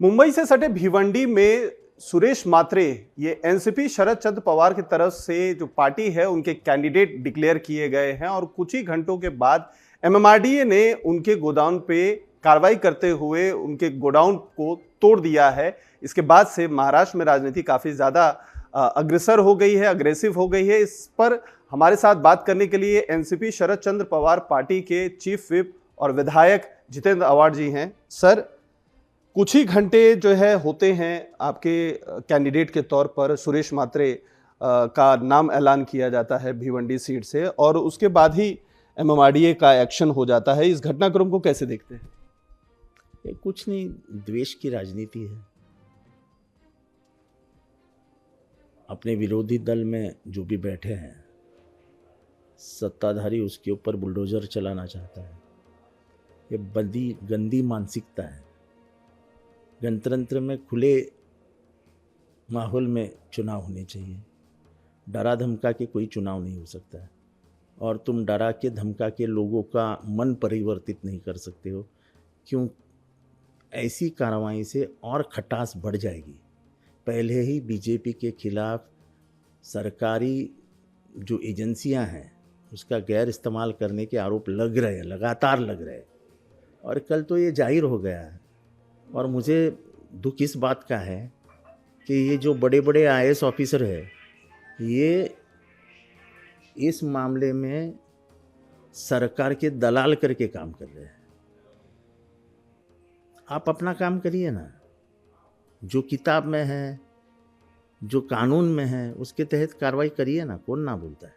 मुंबई से सटे भिवंडी में सुरेश मात्रे ये एनसीपी शरद चंद्र पवार की तरफ से जो पार्टी है उनके कैंडिडेट डिक्लेयर किए गए हैं और कुछ ही घंटों के बाद एमएमआरडीए ने उनके गोडाउन पे कार्रवाई करते हुए उनके गोडाउन को तोड़ दिया है। इसके बाद से महाराष्ट्र में राजनीति काफी ज्यादा अग्रसर हो गई है, अग्रेसिव हो गई है। इस पर हमारे साथ बात करने के लिए एनसीपी शरद चंद्र पवार पार्टी के चीफ विप और विधायक जितेंद्र आव्हाड जी हैं। सर, कुछ ही घंटे जो है होते हैं आपके कैंडिडेट के तौर पर सुरेश मात्रे का नाम ऐलान किया जाता है भिवंडी सीट से और उसके बाद ही एमएमआरडीए का एक्शन हो जाता है। इस घटनाक्रम को कैसे देखते हैं? ये कुछ नहीं, द्वेष की राजनीति है। अपने विरोधी दल में जो भी बैठे हैं सत्ताधारी उसके ऊपर बुलडोजर चलाना चाहता है। ये गंदी मानसिकता है। गणतंत्र में खुले माहौल में चुनाव होने चाहिए। डरा धमका के कोई चुनाव नहीं हो सकता है और तुम डरा के धमका के लोगों का मन परिवर्तित नहीं कर सकते हो। क्यों? ऐसी कार्रवाई से और खटास बढ़ जाएगी। पहले ही बीजेपी के खिलाफ सरकारी जो एजेंसियां हैं उसका गैर इस्तेमाल करने के आरोप लग रहे हैं, लगातार लग रहे हैं और कल तो ये जाहिर हो गया है। और मुझे दुख इस बात का है कि ये जो बड़े बड़े आईएएस ऑफिसर है ये इस मामले में सरकार के दलाल करके काम कर रहे हैं। आप अपना काम करिए ना, जो किताब में है, जो कानून में है उसके तहत कार्रवाई करिए ना, कौन ना बोलता है।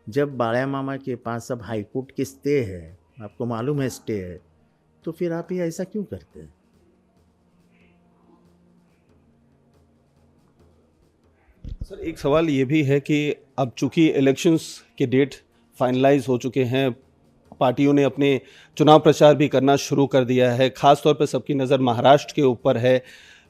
जब बाला मामा के पास सब हाईकोर्ट के स्टे है, आपको मालूम है स्टे है, तो फिर आप ये ऐसा क्यों करते हैं? सर, एक सवाल ये भी है कि अब चूंकि इलेक्शंस के डेट फाइनलाइज हो चुके हैं, पार्टियों ने अपने चुनाव प्रचार भी करना शुरू कर दिया है। खास तौर पर सबकी नज़र महाराष्ट्र के ऊपर है।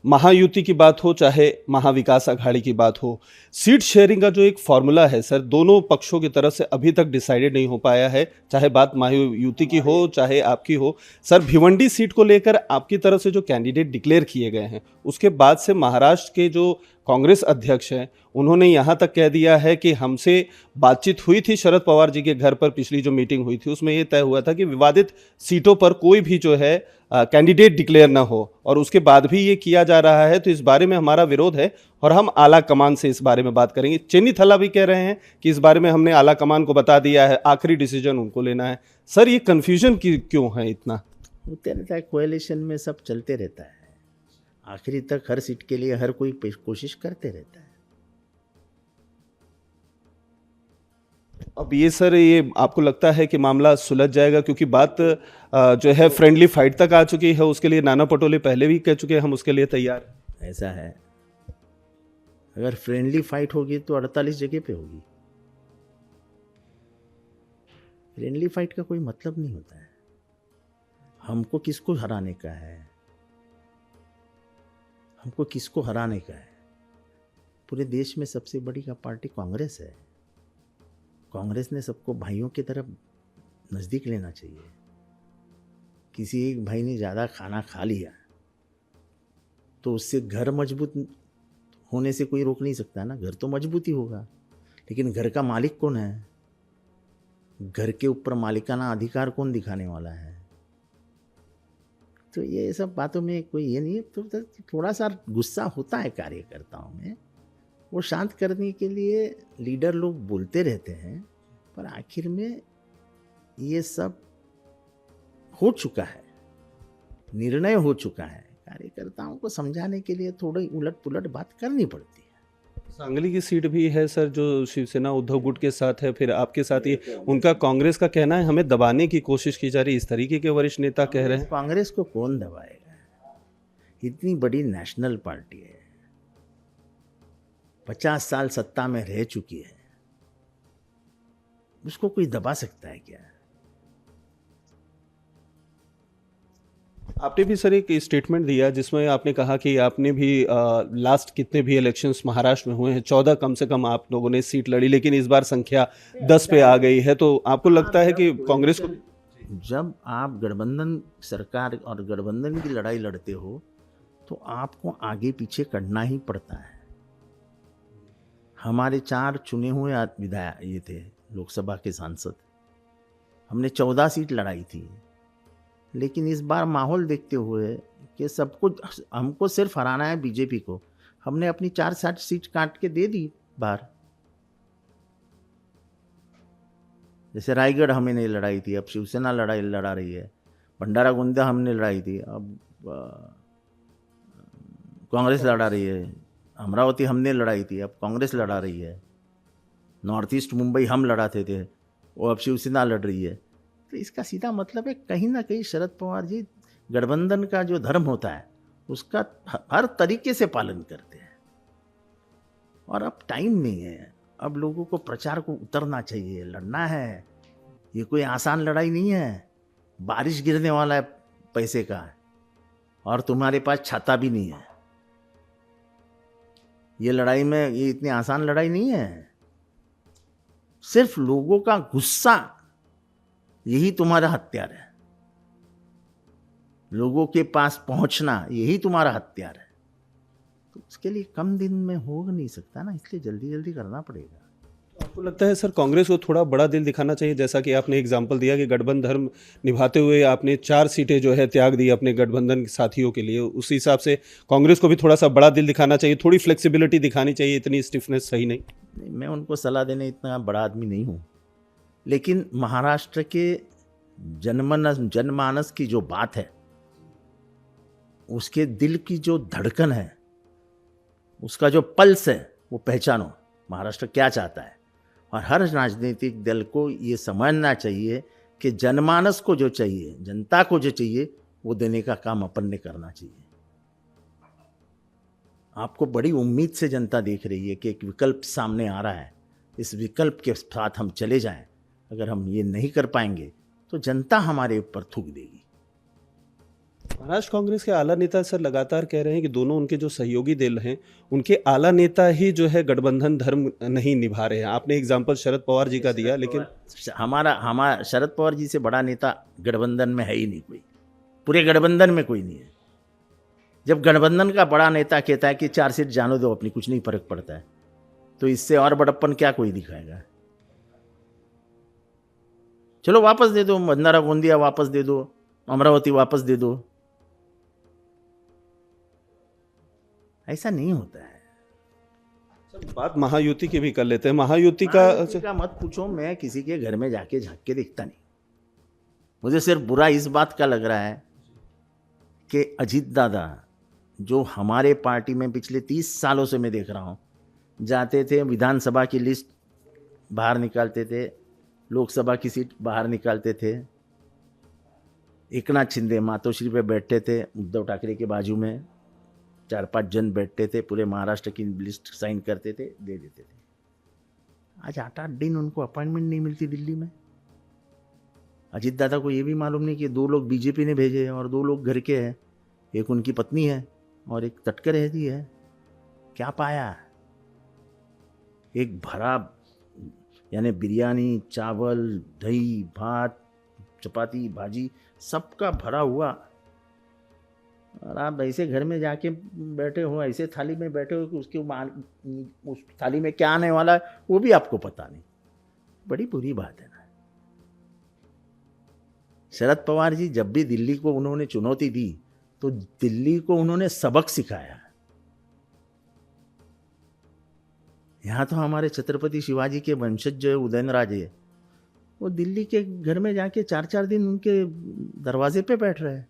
महायुति की बात हो चाहे महाविकास अघाड़ी की बात हो, सीट शेयरिंग का जो एक फॉर्मूला है सर, दोनों पक्षों की तरफ से अभी तक डिसाइडेड नहीं हो पाया है, चाहे बात महायुति की हो चाहे आपकी हो। सर, भिवंडी सीट को लेकर आपकी तरफ से जो कैंडिडेट डिक्लेयर किए गए हैं उसके बाद से महाराष्ट्र के जो कांग्रेस अध्यक्ष हैं उन्होंने यहाँ तक कह दिया है कि हमसे बातचीत हुई थी शरद पवार जी के घर पर, पिछली जो मीटिंग हुई थी उसमें ये तय हुआ था कि विवादित सीटों पर कोई भी जो है कैंडिडेट डिक्लेयर ना हो और उसके बाद भी ये किया जा रहा है। तो इस बारे में हमारा विरोध है और हम आला कमान से इस बारे में बात करेंगे। चेन्नी थल्ला भी कह रहे हैं कि इस बारे में हमने आला कमान को बता दिया है, आखिरी डिसीजन उनको लेना है। सर, ये कन्फ्यूजन क्यों है इतना? होते रहता है, कोएलिशन में सब चलते रहता है। आखिरी तक हर सीट के लिए हर कोई कोशिश करते रहता है। अब ये सर, ये आपको लगता है कि मामला सुलझ जाएगा? क्योंकि बात जो है फ्रेंडली फाइट तक आ चुकी है, उसके लिए नाना पटोले पहले भी कह चुके हैं हम उसके लिए तैयार। ऐसा है, अगर फ्रेंडली फाइट होगी तो 48 जगह पे होगी। फ्रेंडली फाइट का कोई मतलब नहीं होता है। हमको किसको हराने का है? हमको किसको हराने का है? पूरे देश में सबसे बड़ी का पार्टी कांग्रेस है। कांग्रेस ने सबको भाइयों की तरफ नज़दीक लेना चाहिए। किसी एक भाई ने ज़्यादा खाना खा लिया तो उससे घर मजबूत होने से कोई रोक नहीं सकता ना। घर तो मजबूत ही होगा, लेकिन घर का मालिक कौन है? घर के ऊपर मालिकाना अधिकार कौन दिखाने वाला है? तो ये सब बातों में कोई ये नहीं है। तो थोड़ा सा गुस्सा होता है कार्यकर्ताओं में, वो शांत करने के लिए लीडर लोग बोलते रहते हैं, पर आखिर में ये सब हो चुका है, निर्णय हो चुका है। कार्यकर्ताओं को समझाने के लिए थोड़ी उलट पुलट बात करनी पड़ती है। सांगली की सीट भी है सर, जो शिवसेना उद्धव गुट के साथ है, फिर आपके साथ ही उनका कांग्रेस का कहना है हमें दबाने की कोशिश की जा रही है, इस तरीके के वरिष्ठ नेता कह रहे हैं। कांग्रेस को कौन दबाएगा? इतनी बड़ी नेशनल पार्टी है, 50 साल सत्ता में रह चुकी है, उसको कोई दबा सकता है क्या? आपने भी सर एक स्टेटमेंट दिया जिसमें आपने कहा कि आपने भी लास्ट कितने भी इलेक्शंस महाराष्ट्र में हुए हैं 14 कम से कम आप लोगों ने सीट लड़ी, लेकिन इस बार संख्या 10 पे आ गई है। तो आपको लगता है कि कांग्रेस को, जब आप गठबंधन सरकार और गठबंधन की लड़ाई लड़ते हो तो आपको आगे पीछे करना ही पड़ता है। हमारे 4 चुने हुए विधायक ये थे लोकसभा के सांसद, हमने 14 सीट लड़ाई थी, लेकिन इस बार माहौल देखते हुए कि सबको हमको सिर्फ हराना है बीजेपी को, हमने अपनी 4 सीट काट के दे दी बाहर। जैसे रायगढ़ हमने नहीं लड़ाई थी, अब शिवसेना लड़ा रही है। भंडारा गोंदिया हमने लड़ाई थी, अब कांग्रेस लड़ा रही है। अमरावती हमने लड़ाई थी, अब कांग्रेस लड़ा रही है। नॉर्थ ईस्ट मुंबई हम लड़ाते थे, वो अब शिवसेना लड़ रही है। तो इसका सीधा मतलब है कहीं ना कहीं शरद पवार जी गठबंधन का जो धर्म होता है उसका हर तरीके से पालन करते हैं। और अब टाइम नहीं है, अब लोगों को प्रचार को उतरना चाहिए, लड़ना है। ये कोई आसान लड़ाई नहीं है, बारिश गिरने वाला है पैसे का, और तुम्हारे पास छाता भी नहीं है। ये लड़ाई में, ये इतनी आसान लड़ाई नहीं है। सिर्फ लोगों का गुस्सा यही तुम्हारा हथियार है, लोगों के पास पहुंचना यही तुम्हारा हथियार है। तो उसके लिए कम दिन में हो नहीं सकता ना, इसलिए जल्दी जल्दी करना पड़ेगा। आपको लगता है सर कांग्रेस को थोड़ा बड़ा दिल दिखाना चाहिए, जैसा कि आपने एग्जाम्पल दिया कि गठबंधन धर्म निभाते हुए आपने 4 सीटें जो है त्याग दी अपने गठबंधन साथियों के लिए, उस हिसाब से कांग्रेस को भी थोड़ा सा बड़ा दिल दिखाना चाहिए, थोड़ी फ्लेक्सिबिलिटी दिखानी चाहिए, इतनी स्टिफनेस सही नहीं। मैं उनको सलाह देने इतना बड़ा आदमी नहीं हूँ, लेकिन महाराष्ट्र के जनमानस की जो बात है, उसके दिल की जो धड़कन है, उसका जो पल्स है, वो पहचानो महाराष्ट्र क्या चाहता है। और हर राजनीतिक दल को ये समझना चाहिए कि जनमानस को जो चाहिए, जनता को जो चाहिए, वो देने का काम अपन ने करना चाहिए। आपको बड़ी उम्मीद से जनता देख रही है कि एक विकल्प सामने आ रहा है, इस विकल्प के साथ हम चले जाएं। अगर हम ये नहीं कर पाएंगे तो जनता हमारे ऊपर थूक देगी। महाराष्ट्र कांग्रेस के आला नेता सर लगातार कह रहे हैं कि दोनों उनके जो सहयोगी दल हैं, उनके आला नेता ही जो है गठबंधन धर्म नहीं निभा रहे हैं। आपने एग्जाम्पल शरद पवार जी का दिया, लेकिन हमारा शरद पवार जी से बड़ा नेता गठबंधन में है ही नहीं कोई, पूरे गठबंधन में कोई नहीं है। जब गठबंधन का बड़ा नेता कहता है कि 4 सीट जानो दो अपनी, कुछ नहीं फर्क पड़ता है, तो इससे और बड़प्पन क्या कोई दिखाएगा। चलो वापस दे दो, भंडारा गोंदिया वापस दे दो, अमरावती वापस दे दो। ऐसा नहीं होता है। बात महायुति की भी कर लेते हैं। महायुति का मत पूछो, मैं किसी के घर में जाके झांक के देखता नहीं। मुझे सिर्फ बुरा इस बात का लग रहा है कि अजीत दादा, जो हमारे पार्टी में पिछले 30 सालों से मैं देख रहा हूँ, जाते थे विधानसभा की लिस्ट बाहर निकालते थे, लोकसभा की सीट बाहर निकालते थे। एकनाथ शिंदे मातोश्री पे बैठते थे, उद्धव ठाकरे के बाजू में 4-5 जन बैठते थे, पूरे महाराष्ट्र की लिस्ट साइन करते थे, दे देते थे। आज 8-8 दिन उनको अपॉइंटमेंट नहीं मिलती दिल्ली में। अजीत दादा को ये भी मालूम नहीं कि 2 लोग बीजेपी ने भेजे हैं और 2 लोग घर के हैं, एक उनकी पत्नी है और एक तटकर रहती है। क्या पाया? एक भरा, यानी बिरयानी, चावल, दही, भात, चपाती, भाजी, सबका भरा हुआ, और आप ऐसे घर में जाके बैठे हो, ऐसे थाली में बैठे हो कि उस थाली में क्या आने वाला है वो भी आपको पता नहीं। बड़ी बुरी बात है ना। शरद पवार जी जब भी दिल्ली को उन्होंने चुनौती दी तो दिल्ली को उन्होंने सबक सिखाया। यहाँ तो हमारे छत्रपति शिवाजी के वंशज जो है उदयनराज है, वो दिल्ली के घर में जाके 4-4 दिन उनके दरवाजे पे बैठ रहे हैं।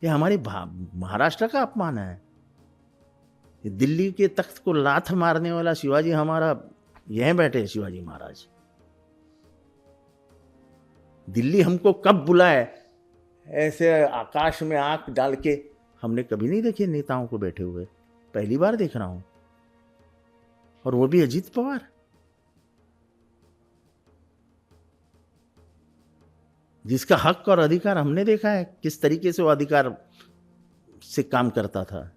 ये हमारे महाराष्ट्र का अपमान है। दिल्ली के तख्त को लात मारने वाला शिवाजी हमारा यहीं बैठे, शिवाजी महाराज। दिल्ली हमको कब बुलाए, ऐसे आकाश में आंख डाल के हमने कभी नहीं देखे नेताओं को बैठे हुए, पहली बार देख रहा हूं, और वो भी अजीत पवार। जिसका हक और अधिकार हमने देखा है किस तरीके से वो अधिकार से काम करता था,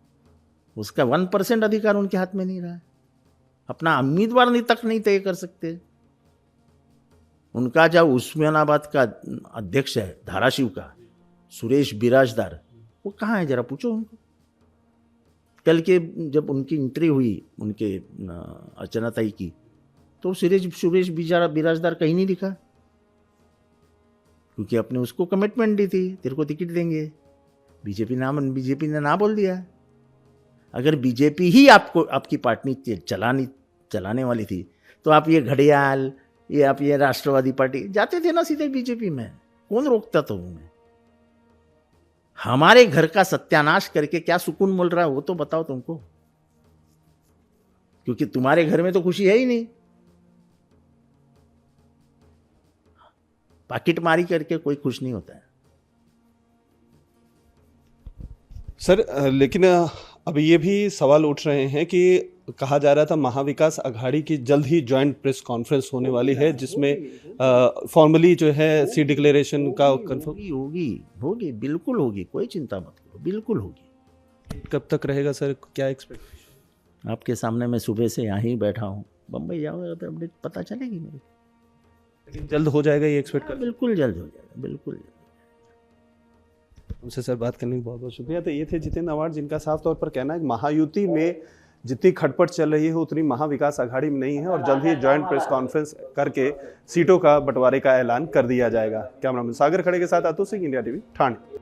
उसका 1% अधिकार उनके हाथ में नहीं रहा है। अपना उम्मीदवार तक नहीं तय कर सकते। उनका जो उस्मानाबाद का अध्यक्ष है धाराशिव का, सुरेश बिराजदार, वो कहाँ है जरा पूछो उनको। कल के जब उनकी एंट्री हुई उनके अर्चना ताई की, तो सुरेश बिराजदार कहीं नहीं दिखा, क्योंकि आपने उसको कमिटमेंट दी थी तेरे को टिकट देंगे। बीजेपी ने ना बोल दिया। अगर बीजेपी ही आपको आपकी पार्टी चलाने वाली थी तो आप ये घड़ियाल, ये आप ये राष्ट्रवादी पार्टी जाते थे ना सीधे बीजेपी में, कौन रोकता था उन्हें? हमारे घर का सत्यानाश करके क्या सुकून मिल रहा है वो तो बताओ तुमको, क्योंकि तुम्हारे घर में तो खुशी है ही नहीं। पाकिट मारी करके कोई खुश नहीं होता है। सर लेकिन अब ये भी सवाल उठ रहे हैं कि कहा जा रहा था महाविकास अघाड़ी की जल्द ही जॉइंट प्रेस कॉन्फ्रेंस होने वाली है, जिसमें फॉर्मली जो है सी डिक्लेरेशन का कंफर्म होगी, बिल्कुल होगी, कोई चिंता मत करो, बिल्कुल होगी। कब तक रहेगा सर, क्या एक्सपेक्टेशन? आपके सामने मैं सुबह से यहाँ ही बैठा हूँ, बम्बई जाऊँगा तो अपडेट पता चलेगी मेरे को। लेकिन जल्द हो जाएगा ये एक्सपेक्ट कर? बिल्कुल जल्द हो जाएगा, बिल्कुल। हमसे सर बात करने का बहुत बहुत शुक्रिया। तो ये थे जितेंद्र अवार्ड, जिनका साफ तौर पर कहना है कि महायुति में जितनी खटपट चल रही है उतनी महाविकास अघाड़ी में नहीं है और जल्द ही जॉइंट प्रेस कॉन्फ्रेंस करके सीटों का बंटवारे का ऐलान कर दिया जाएगा। कैमरामैन सागर खड़े के साथ अतुल सिंह, इंडिया टीवी, ठाणे।